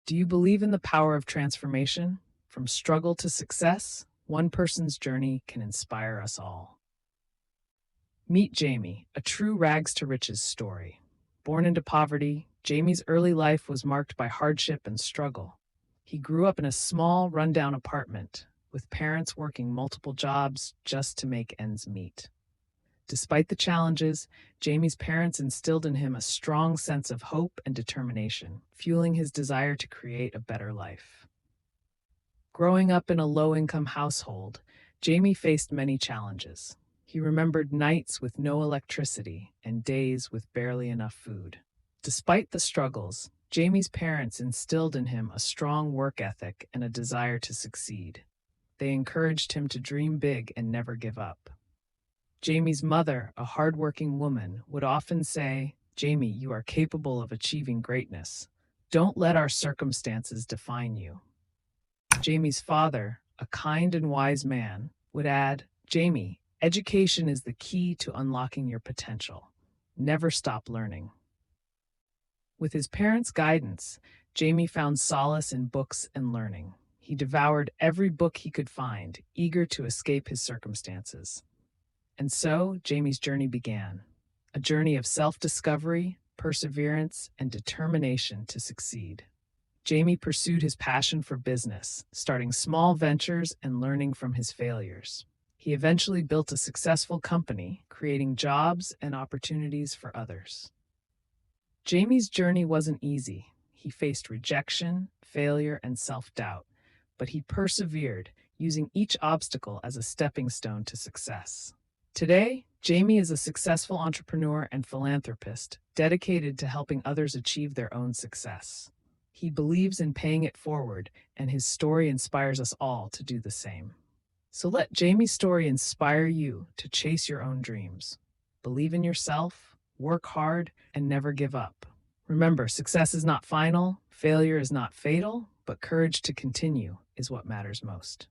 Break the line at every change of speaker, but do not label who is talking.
Do you believe in the power of transformation? From struggle to success, one person's journey can inspire us all. Meet Jamie, a true rags to riches story. Born into poverty, Jamie's early life was marked by hardship and struggle. He grew up in a small, rundown apartment, with parents working multiple jobs just to make ends meet. Despite the challenges, Jamie's parents instilled in him a strong sense of hope and determination, fueling his desire to create a better life. Growing up in a low-income household, Jamie faced many challenges. He remembered nights with no electricity and days with barely enough food. Despite the struggles, Jamie's parents instilled in him a strong work ethic and a desire to succeed. They encouraged him to dream big and never give up. Jamie's mother, a hardworking woman, would often say, "Jamie, you are capable of achieving greatness. Don't let our circumstances define you." Jamie's father, a kind and wise man, would add, "Jamie, education is the key to unlocking your potential. Never stop learning." With his parents' guidance, Jamie found solace in books and learning. He devoured every book he could find, eager to escape his circumstances. And so, Jamie's journey began, a journey of self-discovery, perseverance, and determination to succeed. Jamie pursued his passion for business, starting small ventures and learning from his failures. He eventually built a successful company, creating jobs and opportunities for others. Jamie's journey wasn't easy. He faced rejection, failure, and self-doubt, but he persevered, using each obstacle as a stepping stone to success. Today, Jamie is a successful entrepreneur and philanthropist, dedicated to helping others achieve their own success. He believes in paying it forward, and his story inspires us all to do the same. So let Jamie's story inspire you to chase your own dreams. Believe in yourself, work hard, and never give up. Remember, success is not final, failure is not fatal, but courage to continue is what matters most.